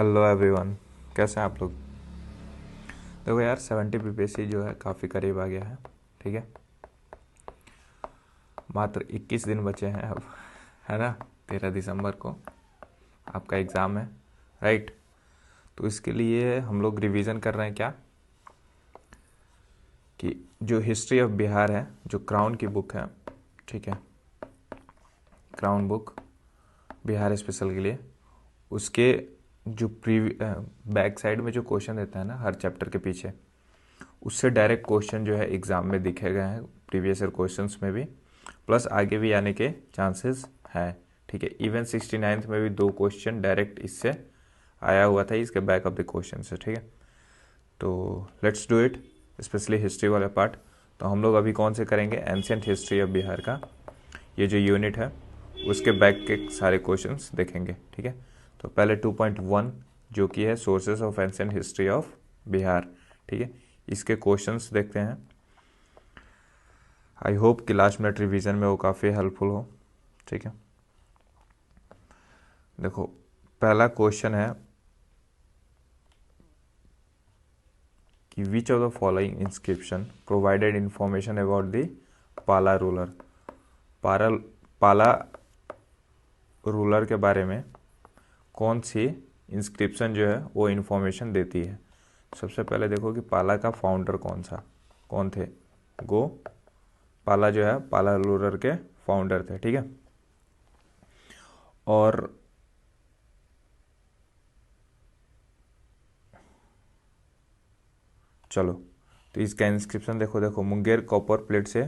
Hello everyone, कैसे हैं आप लोग। देखो यार, 70 पीपीएससी जो है काफ़ी करीब आ गया है। ठीक है, मात्र 21 दिन बचे हैं अब, है ना। 13 दिसंबर को आपका एग्ज़ाम है, राइट। तो इसके लिए हम लोग रिवीजन कर रहे हैं क्या, कि जो हिस्ट्री ऑफ बिहार है, जो क्राउन की बुक है, ठीक है, क्राउन बुक बिहार स्पेशल के लिए, उसके जो बैक साइड में जो क्वेश्चन देता है ना हर चैप्टर के पीछे, उससे डायरेक्ट क्वेश्चन जो है एग्ज़ाम में दिखे गए हैं, प्रीवियस ईयर क्वेश्चंस में भी, प्लस आगे भी आने के चांसेस हैं। ठीक है, इवन 69th में भी 2 क्वेश्चन डायरेक्ट इससे आया हुआ था, इसके बैक ऑफ द क्वेश्चन से। ठीक है, तो let's do it, specially history वाला पार्ट। तो हम लोग अभी कौन से करेंगे, एंशियंट हिस्ट्री ऑफ बिहार का ये जो यूनिट है उसके बैक के सारे क्वेश्चंस देखेंगे। ठीक है, तो पहले 2.1 जो कि है sources of ancient history of Bihar. ठीक है, इसके क्वेश्चंस देखते हैं। आई होप कि लास्ट मिनट रिवीजन में वो काफ़ी हेल्पफुल हो। ठीक है, देखो पहला क्वेश्चन है कि विच of the following inscription provided information about the पाला रूलर। पाला रूलर के बारे में कौन सी इंस्क्रिप्शन जो है वो इंफॉर्मेशन देती है। सबसे पहले देखो कि पाला का फाउंडर कौन थे। गो पाला जो है पाला रूलर के फाउंडर थे। ठीक है, और चलो तो इसका इंस्क्रिप्शन देखो मुंगेर कॉपर प्लेट से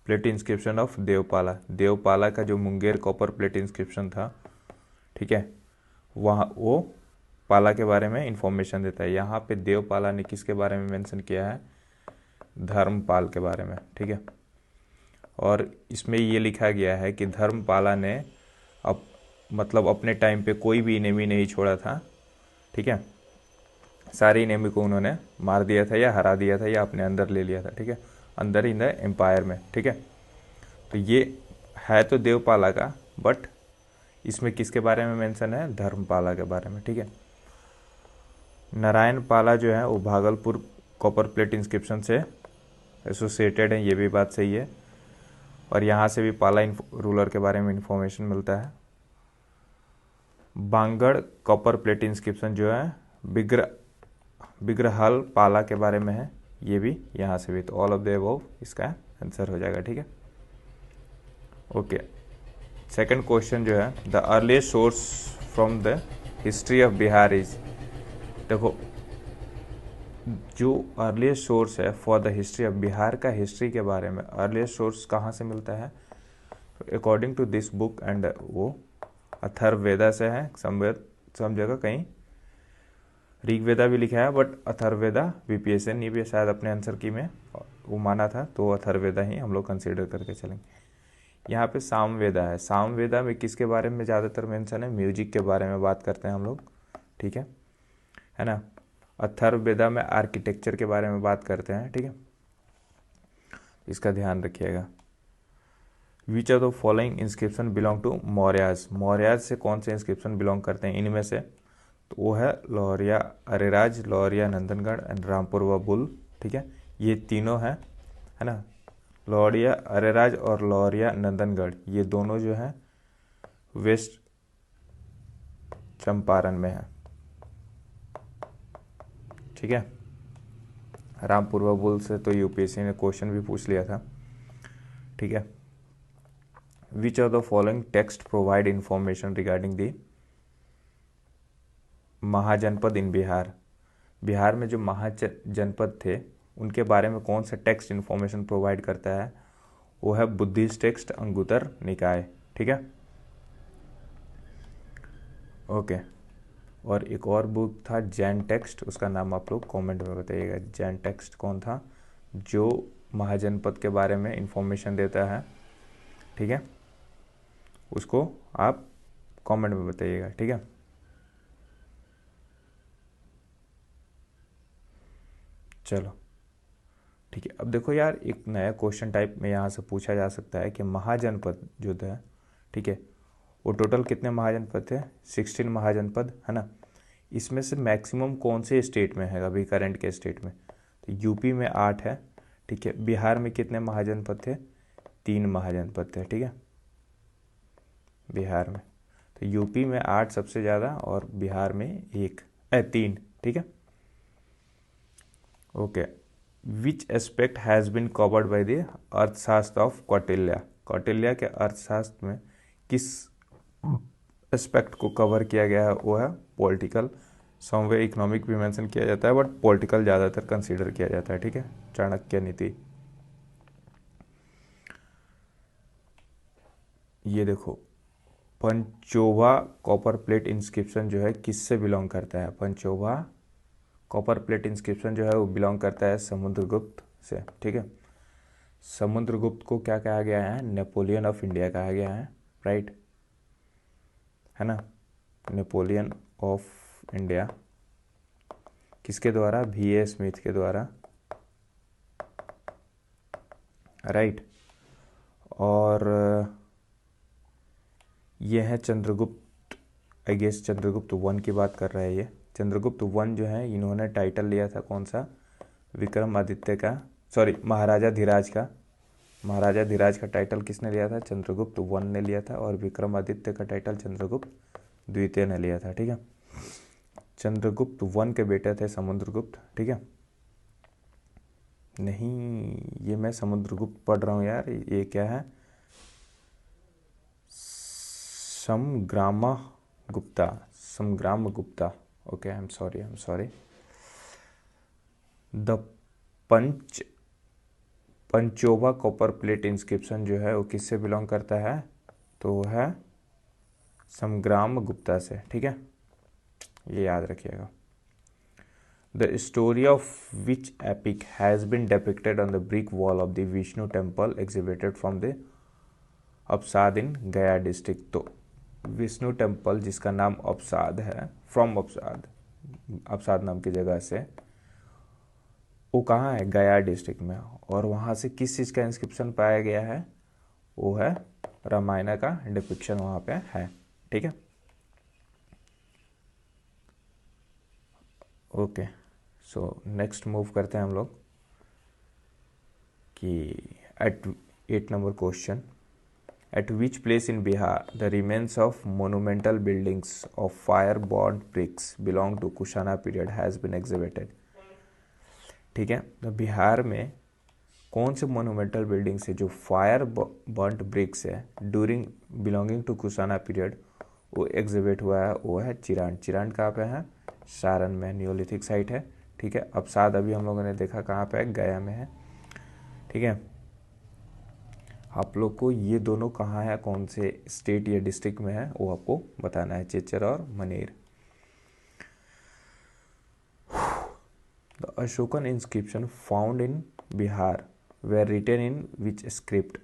प्लेट इंस्क्रिप्शन ऑफ देवपाला का जो मुंगेर कॉपर प्लेट इंस्क्रिप्शन था, ठीक है, वहाँ वो पाला के बारे में इंफॉर्मेशन देता है। यहाँ पे देवपाला ने किसके बारे में मेंशन किया है, धर्मपाल के बारे में। ठीक है, और इसमें ये लिखा गया है कि धर्मपाला ने अब मतलब अपने टाइम पे कोई भी इनेमी नहीं छोड़ा था। ठीक है, सारे इनेमी को उन्होंने मार दिया था या हरा दिया था या अपने अंदर ले लिया था। ठीक है, अंदर इन द एम्पायर में। ठीक है, तो ये है तो देवपाला का, बट इसमें किसके बारे में मेंशन है, धर्मपाला के बारे में। ठीक है, नारायण पाला जो है वो भागलपुर कॉपर प्लेट इंस्क्रिप्शन से एसोसिएटेड है, ये भी बात सही है, और यहाँ से भी पाला रूलर के बारे में इंफॉर्मेशन मिलता है। बांगड़ कॉपर प्लेट इंस्क्रिप्शन जो है बिग्रहाल पाला के बारे में है, ये भी यहाँ से भी। तो ऑल ऑफ द अबव इसका आंसर हो जाएगा। ठीक है, ओके। सेकंड क्वेश्चन जो है, the earliest source from the history of Bihar is. देखो जो अर्लीस्ट सोर्स है for the history of Bihar का, हिस्ट्री के बारे में अर्लीस्ट सोर्स कहाँ से मिलता है, according to this book, and वो अथर्ववेदा से है। सम जगह कहीं ऋग्वेदा भी लिखा है, बट अथर्ववेदा वीपीएससी ने भी शायद अपने आंसर की में वो माना था, तो अथर्ववेदा ही हम लोग कंसीडर करके चलेंगे। यहाँ पे सामवेदा है। सामवेदा में किसके बारे में ज़्यादातर मेंशन है, म्यूजिक के बारे में बात करते हैं हम लोग। ठीक है ना। अथर्ववेदा में आर्किटेक्चर के बारे में बात करते हैं। ठीक है, इसका ध्यान रखिएगा। Which of the following inscription belong to Mauryas. Mauryas से कौन से इंस्क्रिप्शन बिलोंग करते हैं इनमें से, तो वो है लौरिया अरेराज, लौरिया नंदनगढ़ एंड रामपुर व बुल। ठीक है, ये तीनों है ना। लौरिया अरेराज और लौरिया नंदनगढ़ ये दोनों जो है वेस्ट चंपारण में है। ठीक है, रामपुर व बुल से तो यूपीएससी ने क्वेश्चन भी पूछ लिया था। ठीक है, which of the following texts provide information regarding the mahajanapada in Bihar. Bihar में जो महाजनपद थे उनके बारे में कौन सा टेक्स्ट इंफॉर्मेशन प्रोवाइड करता है, वो है बुद्धिस्ट टेक्स्ट अंगुतर निकाय। ठीक है, ओके। और एक और बुक था जैन टेक्स्ट, उसका नाम आप लोग कमेंट में बताइएगा। जैन टेक्स्ट कौन था जो महाजनपद के बारे में इंफॉर्मेशन देता है। ठीक है, उसको आप कमेंट में बताइएगा। ठीक है, चलो ठीक है। अब देखो यार, एक नया क्वेश्चन टाइप में यहाँ से पूछा जा सकता है कि महाजनपद जो है, ठीक है, वो टोटल कितने महाजनपद थे, 16 महाजनपद, है ना। इसमें से मैक्सिमम कौन से स्टेट में है अभी करंट के स्टेट में? तो यूपी में 8 है, ठीक है। बिहार में कितने महाजनपद थे? 3 महाजनपद थे, ठीक है, बिहार में। तो यूपी में 8 सबसे ज़्यादा और बिहार में 3, ठीक है। Okay, which aspect has been covered by the अर्थशास्त्र ऑफ कौटिल्य? कौटिल्य के अर्थशास्त्र में किस एस्पेक्ट को कवर किया गया है? वो है पॉलिटिकल। समवे इकोनॉमिक भी मेंशन किया जाता है, बट पॉलिटिकल ज़्यादातर कंसीडर किया जाता है, ठीक है। चाणक्य नीति, ये देखो, पंचोभा कॉपर प्लेट इंस्क्रिप्शन जो है किससे बिलोंग करता है? पंचोभा कॉपर प्लेट इंस्क्रिप्शन जो है वो बिलोंग करता है समुद्रगुप्त से, ठीक है। समुद्रगुप्त को क्या कहा गया है? नेपोलियन ऑफ इंडिया कहा गया है, राइट, है ना। नेपोलियन ऑफ इंडिया किसके द्वारा? V.A. स्मिथ के द्वारा, राइट। और ये है चंद्रगुप्त, आई गेस चंद्रगुप्त 1 की बात कर रहा है ये। चंद्रगुप्त 1 जो है इन्होंने टाइटल लिया था कौन सा? विक्रमादित्य का, सॉरी, महाराजा धीराज का। महाराजा धीराज का टाइटल किसने लिया था? चंद्रगुप्त 1 ने लिया था। और विक्रमादित्य का टाइटल चंद्रगुप्त द्वितीय ने लिया था, ठीक है। चंद्रगुप्त 1 के बेटे थे समुद्रगुप्त, ठीक है। नहीं, ये मैं समुद्रगुप्त पढ़ रहा हूँ यार, ये क्या है? समग्राम Gupta. Okay, I am sorry. The Panchobh copper plate inscription जो है वो किससे बिलोंग करता है? तो वो है समग्राम गुप्ता से, ठीक है, ये याद रखिएगा। The story of which epic has been depicted on the brick wall of the Vishnu temple exhibited from the अवसाद इन गया डिस्ट्रिक्ट? तो विष्णु टेम्पल जिसका नाम अवसाद है, फ्रॉम अवसाद नाम की जगह से, वो कहाँ है? गया डिस्ट्रिक्ट में। और वहाँ से किस चीज़ का इंस्क्रिप्शन पाया गया है? वो है रामायण का डिपिक्शन वहाँ पे है, ठीक है। ओके, सो नेक्स्ट मूव करते हैं हम लोग कि at 8 number question, at which place in Bihar the remains of monumental buildings of fire born bricks belong to Kushana period has been exhibited? ठीक है, तो बिहार में कौन से मोनूमेंटल बिल्डिंग्स है जो फायर बर्न्ट ब्रिक्स है during belonging to Kushana period, वो एग्जिबिट हुआ है? वो है चिरांड। चिरांड कहाँ पे है? सारण में, नियोलिथिक साइट है, ठीक है। अवसाद अभी हम लोगों ने देखा कहाँ पे है? गया में है, ठीक है। आप लोग को ये दोनों कहाँ है, कौन से स्टेट या डिस्ट्रिक्ट में है, वो आपको बताना है, चेचर और Maner. The Ashokan inscription found in Bihar were written in which script?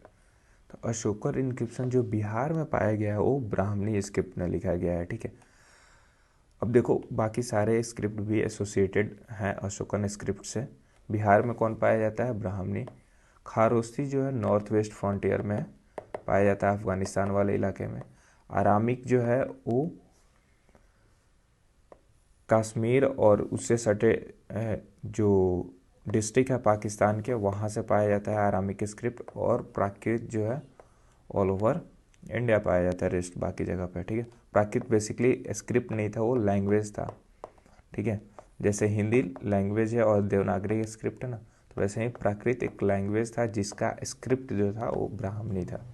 तो अशोकन इंस्क्रिप्शन जो बिहार में पाया गया है वो ब्राह्मणी स्क्रिप्ट में लिखा गया है, ठीक है। अब देखो, बाकी सारे स्क्रिप्ट भी एसोसिएटेड हैं अशोकन स्क्रिप्ट से। बिहार में कौन पाया जाता है? ब्राह्मणी। खारोस्ती जो है नॉर्थ वेस्ट फ्रंटियर में पाया जाता है, अफगानिस्तान वाले इलाके में। आरामिक जो है वो कश्मीर और उससे सटे जो डिस्ट्रिक्ट है पाकिस्तान के, वहाँ से पाया जाता है आरामिक स्क्रिप्ट। और प्राकृत जो है ऑल ओवर इंडिया पाया जाता है, रेस्ट बाकी जगह पे, ठीक है। प्राकृत बेसिकली स्क्रिप्ट नहीं था, वो लैंग्वेज था, ठीक है। जैसे हिंदी लैंग्वेज है और देवनागरी स्क्रिप्ट है ना, तो वैसे ही प्राकृत एक लैंग्वेज था जिसका स्क्रिप्ट जो था वो ब्राह्मणी था,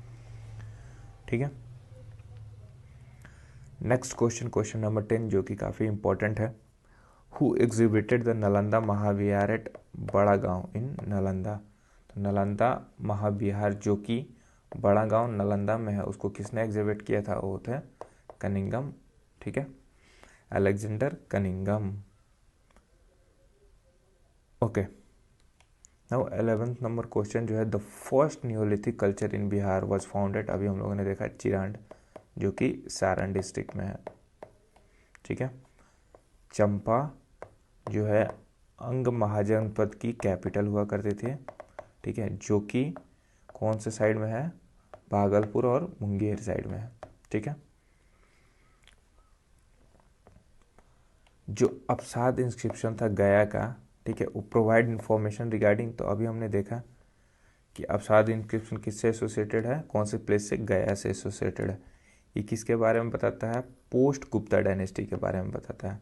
ठीक है। नेक्स्ट क्वेश्चन नंबर 10 जो कि काफ़ी इंपॉर्टेंट है। Who exhibited the Nalanda Mahavihara at Bargaon इन नालंदा? तो नालंदा महाविहार जो कि बड़ा गांव नालंदा में है, उसको किसने एग्जिबिट किया था? वो थे कनिंगम, ठीक है, Alexander Cunningham. Okay, now 11th number question जो है, the first Neolithic culture in Bihar was founded? अभी हम लोगों ने देखा चिरांड जो कि सारण डिस्ट्रिक्ट में है, ठीक है। चंपा जो है अंग महाजनपद की कैपिटल हुआ करते थे, ठीक है, जो कि कौन से साइड में है? भागलपुर और मुंगेर साइड में है, ठीक है। जो अवसाद इंस्क्रिप्शन था गया का, ठीक है, वो प्रोवाइड इंफॉर्मेशन रिगार्डिंग, तो अभी हमने देखा कि अवसाद इंस्क्रिप्शन किससे एसोसिएटेड है, कौन से प्लेस से, गया से एसोसिएटेड है। ये किसके बारे में बताता है, पोस्ट गुप्ता डायनेस्टी के बारे में बताता है।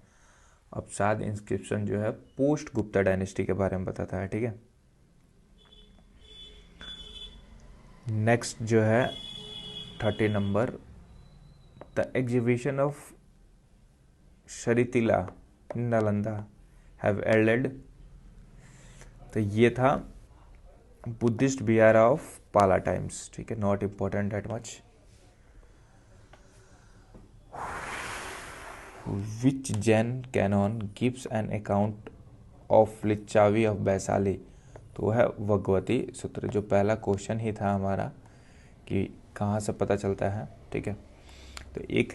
अवसाद इंस्क्रिप्शन जो है पोस्ट गुप्ता डायनेस्टी के बारे में बताता है, ठीक है। नेक्स्ट जो है 30 नंबर, द एग्जीबिशन ऑफ शरीतिला नालंदा हैव एल्डेड, तो ये था Buddhist vihar of Pala times, ठीक है, not important that much. Which Jain canon gives an account of Licchavi of Vaishali, तो वह है भगवती सूत्र। जो पहला क्वेश्चन ही था हमारा कि कहाँ से पता चलता है, ठीक है। तो एक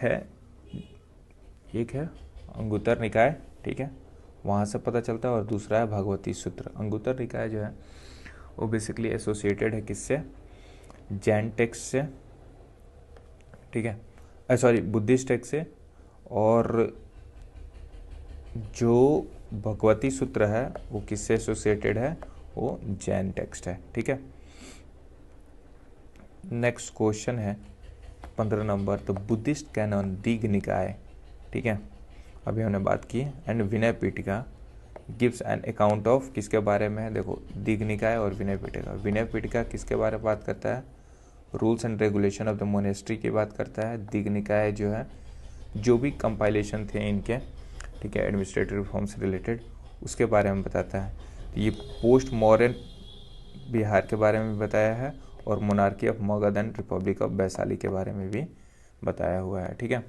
है अंगुत्तर निकाय, ठीक है, वहाँ से पता चलता है, और दूसरा है भगवती सूत्र। अंगुत्तर निकाय जो है वो बेसिकली एसोसिएटेड है किससे, जैन टेक्स्ट से, ठीक है, सॉरी बुद्धिस्ट टेक्स्ट से, और जो भगवती सूत्र है वो किससे एसोसिएटेड है, वो जैन टेक्स्ट है, ठीक है। नेक्स्ट क्वेश्चन है 15 नंबर, तो बुद्धिस्ट कैनन दीघ निकाय, ठीक है, अभी हमने बात की, and Vinaya Pitaka gives an account of, किसके बारे में है, देखो दीघ निकाय और विनय पीठिका। विनय पीठिका किसके बारे में बात करता है, rules and regulation of the monastery की बात करता है। दीघ निकाय जो है जो भी कंपाइलेशन थे इनके, ठीक है, एडमिनिस्ट्रेटिव रिफॉर्म से रिलेटेड, उसके बारे में बताता है। तो ये पोस्ट मॉडर्न बिहार के बारे में बताया है, और monarchy of Magadh and Republic of Vaishali के बारे में भी बताया हुआ है, ठीक है।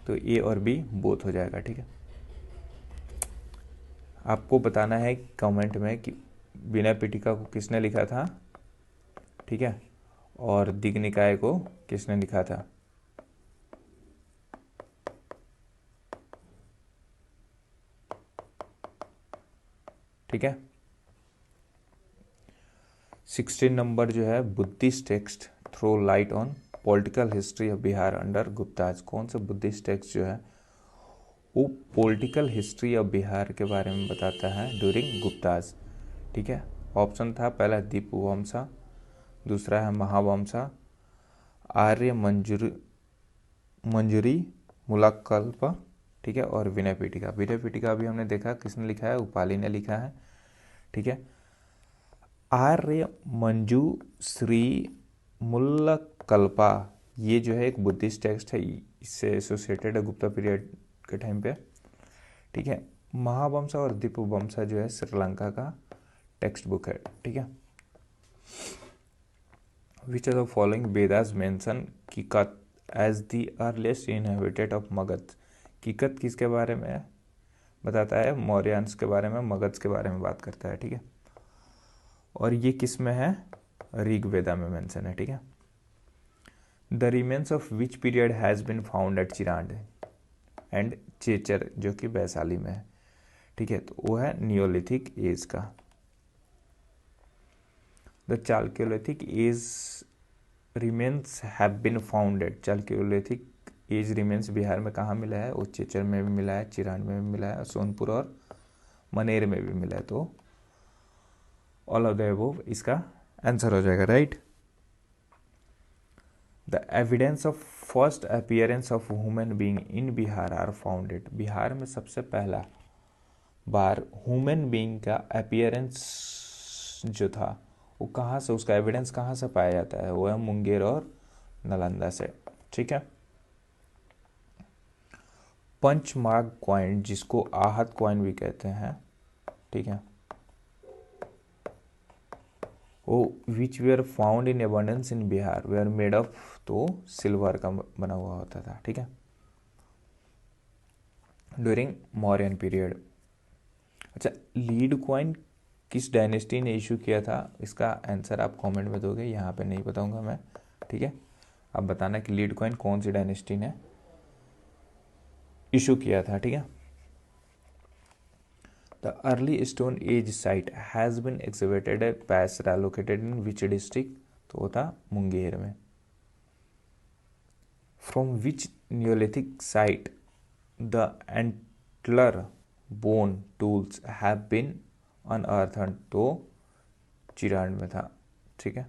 तो ए और बी बोथ हो जाएगा, ठीक है। आपको बताना है कमेंट में कि विनय पीठिका को किसने लिखा था, ठीक है, और दीघ निकाय को किसने लिखा था। ठीक है। 16 नंबर जो है, Buddhist text throw light on political history of Bihar under Guptas. कौन सा बुद्धिस्ट टेक्स्ट जो है वो पॉलिटिकल हिस्ट्री ऑफ बिहार के बारे में बताता है ड्यूरिंग गुप्ताज, ठीक है। ऑप्शन था पहला दीपवंशा, दूसरा है महावंशा, आर्य मंजूरी मुलाकल्प, ठीक है, और विनय पीठिका। विनय पीठिका अभी हमने देखा किसने लिखा है, उपाली ने लिखा है, ठीक है। आर्य मंजू श्री मुल्लकल्पा, ये जो है एक बुद्धिस्ट टेक्स्ट है, इससे एसोसिएटेड है गुप्ता पीरियड के टाइम पे, ठीक है। महावंशा और दीपवंशा जो है श्रीलंका का टेक्स्ट बुक है, ठीक है। Which are the following Vedas mention Kikata as the earliest inhabitant of Magadh. Kikata किसके बारे में बताता है, मौर्यंस के बारे में, मगध के बारे में बात करता है, ठीक है। और ये किस में है, ऋग्वेदा में मेंशन है, ठीक है। The remains of which period has been found at Chirand and Chechar, जो कि वैशाली में है, ठीक है। तो वो है नियोलिथिक एज का। The chalcolithic age remains have been founded. Chalcolithic age remains Bihar में कहाँ मिला है, वो चेचर में भी मिला है, चिरांड में भी मिला है, सोनपुर और मनेर में भी मिला है। तो ऑल ऑफ द अबव इसका आंसर हो जाएगा, right. The evidence of first appearance of human being in Bihar are founded. Bihar में सबसे पहला बार ह्यूमन बीइंग का अपीयरेंस जो था वो कहाँ से, उसका एविडेंस कहाँ से पाया जाता है, वो है मुंगेर और नालंदा से, ठीक है। पंचमार्ग कॉइन, जिसको आहत कॉइन भी कहते हैं, ठीक है, वो which were found in abundance in Bihar were made of, तो सिल्वर का बना हुआ होता था, ठीक है, ड्यूरिंग मौर्यन पीरियड। अच्छा, लीड कॉइन किस डायनेस्टी ने इशू किया था, इसका आंसर आप कमेंट में दोगे, यहाँ पे नहीं बताऊंगा मैं, ठीक है। आप बताना कि लीड कॉइन कौन सी डायनेस्टी ने इशू किया था, ठीक है। The early stone age site has been exhibited at Paisra located in which district, तो वो था मुंगेर में। From which neolithic site the antler bone tools have been unearthed, तो 94 में था, ठीक है।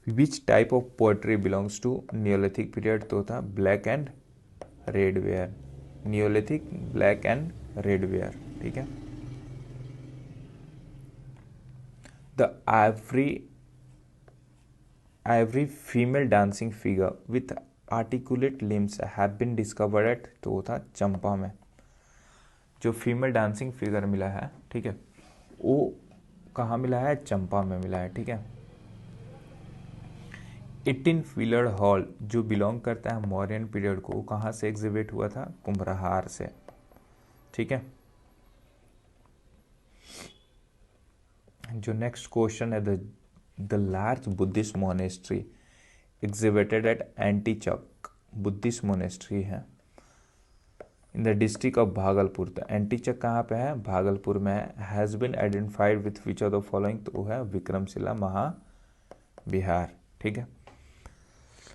Which type of pottery belongs to neolithic period, तो था black and red ware, neolithic black and red ware, ठीक है। The every female dancing figure with articulate limbs have been discovered at, तो था चंपा में। जो फीमेल डांसिंग फिगर मिला है, ठीक है, वो कहाँ मिला है? चंपा में मिला है, ठीक है। 18 व्हीलर हॉल जो बिलोंग करता है मौर्यन पीरियड को, कहाँ से एग्जिबिट हुआ था? कुम्भरहार से, ठीक है। जो नेक्स्ट क्वेश्चन है, the large Buddhist monastery exhibited at Antichak, Buddhist monastery है in the district of Bhagalpur. तो एंटीचक कहाँ पे है? भागलपुर में है। Has been identified with which of the following, तो वो है विक्रमशिला महाविहार, ठीक है।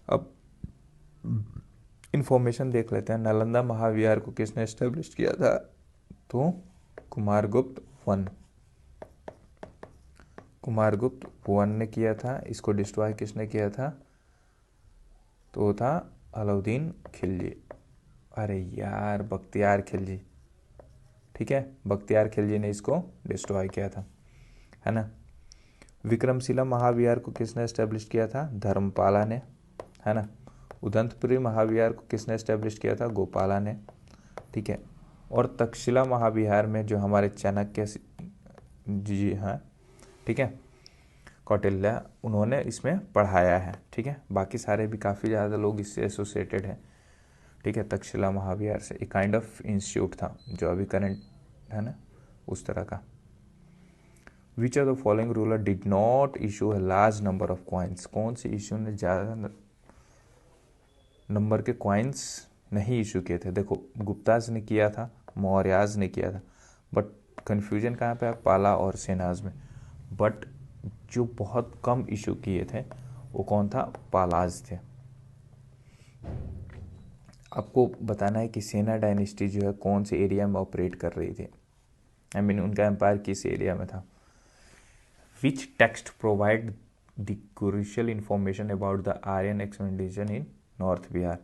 अब इंफॉर्मेशन देख लेते हैं। नालंदा महाविहार को किसने एस्टेब्लिश किया था? तो कुमारगुप्त वन, कुमारगुप्त वन ने किया था। इसको डिस्ट्रॉय किसने किया था? तो वो था अलाउद्दीन खिलजी। अरे यार, बख्तियार खिलजी, ठीक है, बख्तियार खिलजी ने इसको डिस्ट्रॉय किया था, है ना। विक्रमशिला महाविहार को किसने एस्टेब्लिश किया था? धर्मपाला ने, है ना। उदंतपुरी महाविहार को किसने एस्टेब्लिश किया था? गोपाला ने, ठीक है। और तक्षशिला महाविहार में जो हमारे चाणक्य जी हैं, ठीक है, कौटिल्य, उन्होंने इसमें पढ़ाया है, ठीक है। बाकी सारे भी काफ़ी ज़्यादा लोग इससे एसोसिएटेड हैं, ठीक है। तक्षशिला महाविहार से एक काइंड ऑफ इंस्टीट्यूट था जो अभी करंट है ना, उस तरह का। Which of the following ruler did not issue a large number of coins, कौन से इशू ने ज़्यादा नंबर के कॉइन्स नहीं इशू किए थे? देखो, गुप्ताज ने किया था, मौर्याज ने किया था, बट कन्फ्यूजन कहाँ पे है? पाला और सेनाज में। बट जो बहुत कम इशू किए थे वो कौन था? पालाज थे। आपको बताना है कि सेना डायनेस्टी जो है कौन से एरिया में ऑपरेट कर रही थी, आई मीन उनका एम्पायर किस एरिया में था। Which text provide the crucial information about the Aryan expedition in north Bihar?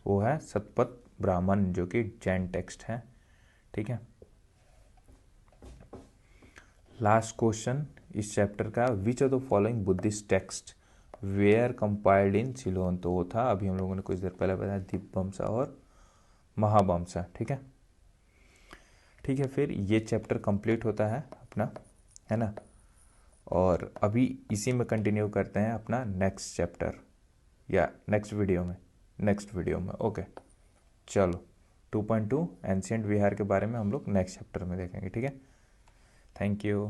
वो है सतपथ ब्राह्मण, जो कि जैन टेक्स्ट है, ठीक है। लास्ट क्वेश्चन इस चैप्टर का, which of the following Buddhist text were compiled in Ceylon? तो वो था, अभी हम लोगों ने कुछ देर पहले बताया, दीपवंसा और महावंसा, ठीक है। ठीक है, फिर ये चैप्टर कंप्लीट होता है अपना, है ना। और अभी इसी में कंटिन्यू करते हैं अपना नेक्स्ट चैप्टर, या नेक्स्ट वीडियो में ओके। चलो 2.2 एंशिएंट विहार के बारे में हम लोग नेक्स्ट चैप्टर में देखेंगे, ठीक है। Thank you.